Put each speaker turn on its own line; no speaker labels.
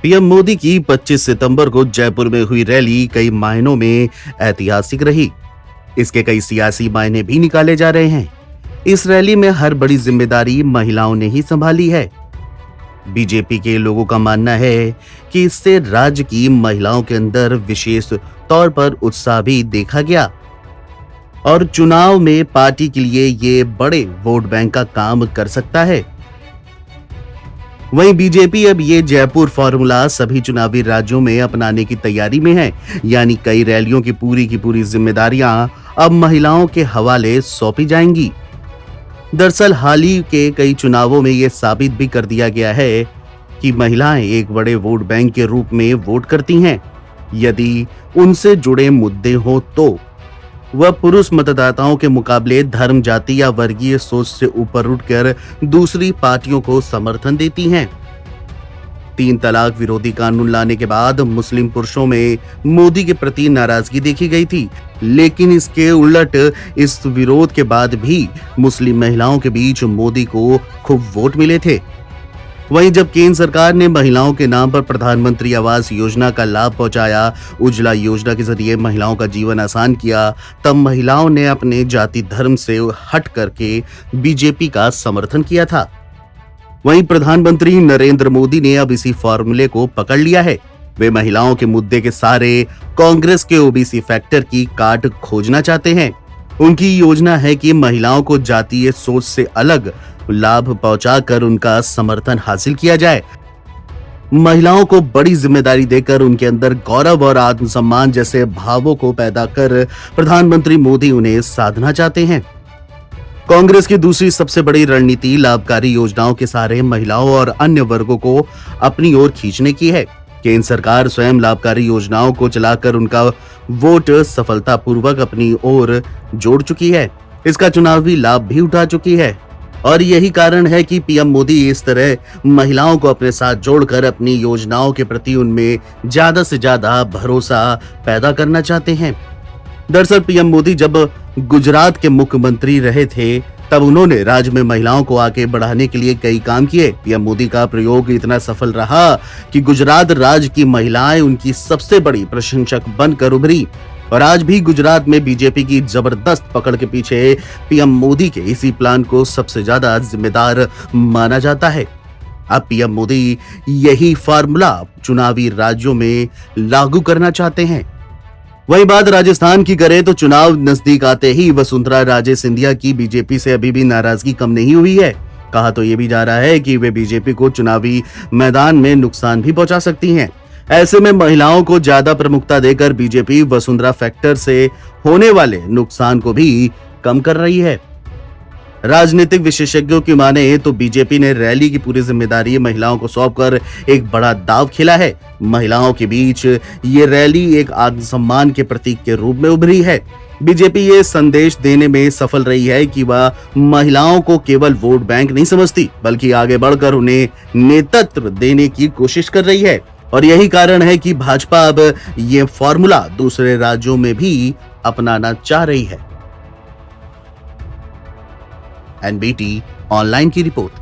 PM Modi की 25 सितंबर को जयपुर में हुई रैली कई मायनों में ऐतिहासिक रही। इसके कई सियासी मायने भी निकाले जा रहे हैं। इस रैली में हर बड़ी जिम्मेदारी महिलाओं ने ही संभाली है। बीजेपी के लोगों का मानना है कि इससे राज्य की महिलाओं के अंदर विशेष तौर पर उत्साह भी देखा गया और चुनाव में पार्टी के लिए ये बड़े वोट बैंक का काम कर सकता है। वहीं बीजेपी अब ये जयपुर फॉर्मूला सभी चुनावी राज्यों में अपनाने की तैयारी में है, यानी कई रैलियों की पूरी जिम्मेदारियां अब महिलाओं के हवाले सौंपी जाएंगी। दरअसल हाल ही के कई चुनावों में यह साबित भी कर दिया गया है कि महिलाएं एक बड़े वोट बैंक के रूप में वोट करती हैं। यदि उनसे जुड़े मुद्दे हो तो वह पुरुष मतदाताओं के मुकाबले धर्म, जाति या वर्गीय सोच से ऊपर उठकर दूसरी पार्टियों को समर्थन देती हैं। 3 तलाक विरोधी कानून लाने के बाद मुस्लिम पुरुषों में मोदी के प्रति नाराजगी देखी गई थी, लेकिन इसके उलट इस विरोध के बाद भी मुस्लिम महिलाओं के बीच मोदी को खूब वोट मिले थे। वहीं जब केंद्र सरकार ने महिलाओं के नाम पर प्रधानमंत्री आवास योजना का लाभ पहुंचाया, उज्ज्वला योजना के जरिए महिलाओं का जीवन आसान किया, तब महिलाओं ने अपने जाति धर्म से हट करके बीजेपी का समर्थन किया था। वहीं प्रधानमंत्री नरेंद्र मोदी ने अब इसी फॉर्मूले को पकड़ लिया है। वे महिलाओं के मुद्दे के सारे कांग्रेस के ओबीसी फैक्टर की काट खोजना चाहते हैं। उनकी योजना है कि महिलाओं को जातीय सोच से अलग लाभ पहुंचाकर उनका समर्थन हासिल किया जाए। महिलाओं को बड़ी जिम्मेदारी देकर उनके अंदर गौरव और आत्मसम्मान जैसे भावों को पैदा कर प्रधानमंत्री मोदी उन्हें साधना चाहते हैं। कांग्रेस की दूसरी सबसे बड़ी रणनीति लाभकारी योजनाओं के सहारे महिलाओं और अन्य वर्गों को अपनी ओर खींचने की है। केंद्र सरकार स्वयं लाभकारी योजनाओं को चलाकर उनका वोट सफलतापूर्वक अपनी ओर जोड़ चुकी है। इसका चुनावी लाभ भी उठा चुकी है और यही कारण है कि पीएम मोदी इस तरह महिलाओं को अपने साथ जोड़कर अपनी योजनाओं के प्रति उनमें ज्यादा से ज्यादा भरोसा पैदा करना चाहते हैं। दरअसल पीएम मोदी जब गुजरात के मुख्यमंत्री रहे थे, तब उन्होंने राज्य में महिलाओं को आगे बढ़ाने के लिए कई काम किए। पीएम मोदी का प्रयोग इतना सफल रहा कि गुजरात राज्य की महिलाएं उनकी सबसे बड़ी प्रशंसक बनकर उभरी और आज भी गुजरात में बीजेपी की जबरदस्त पकड़ के पीछे पीएम मोदी के इसी प्लान को सबसे ज्यादा जिम्मेदार माना जाता है। अब पीएम मोदी यही फार्मूला चुनावी राज्यों में लागू करना चाहते हैं। वही बात राजस्थान की करें तो चुनाव नजदीक आते ही वसुंधरा राजे सिंधिया की बीजेपी से अभी भी नाराजगी कम नहीं हुई है। कहा तो ये भी जा रहा है कि वे बीजेपी को चुनावी मैदान में नुकसान भी पहुंचा सकती हैं। ऐसे में महिलाओं को ज्यादा प्रमुखता देकर बीजेपी वसुंधरा फैक्टर से होने वाले नुकसान को भी कम कर रही है। राजनीतिक विशेषज्ञों की माने तो बीजेपी ने रैली की पूरी जिम्मेदारी महिलाओं को सौंपकर एक बड़ा दांव खेला है। महिलाओं के बीच ये रैली एक आत्मसम्मान के प्रतीक के रूप में उभरी है। बीजेपी ये संदेश देने में सफल रही है कि वह महिलाओं को केवल वोट बैंक नहीं समझती, बल्कि आगे बढ़कर उन्हें नेतृत्व देने की कोशिश कर रही है। और यही कारण है कि भाजपा अब ये फॉर्मूला दूसरे राज्यों में भी अपनाना चाह रही है। एनबीटी ऑनलाइन की रिपोर्ट।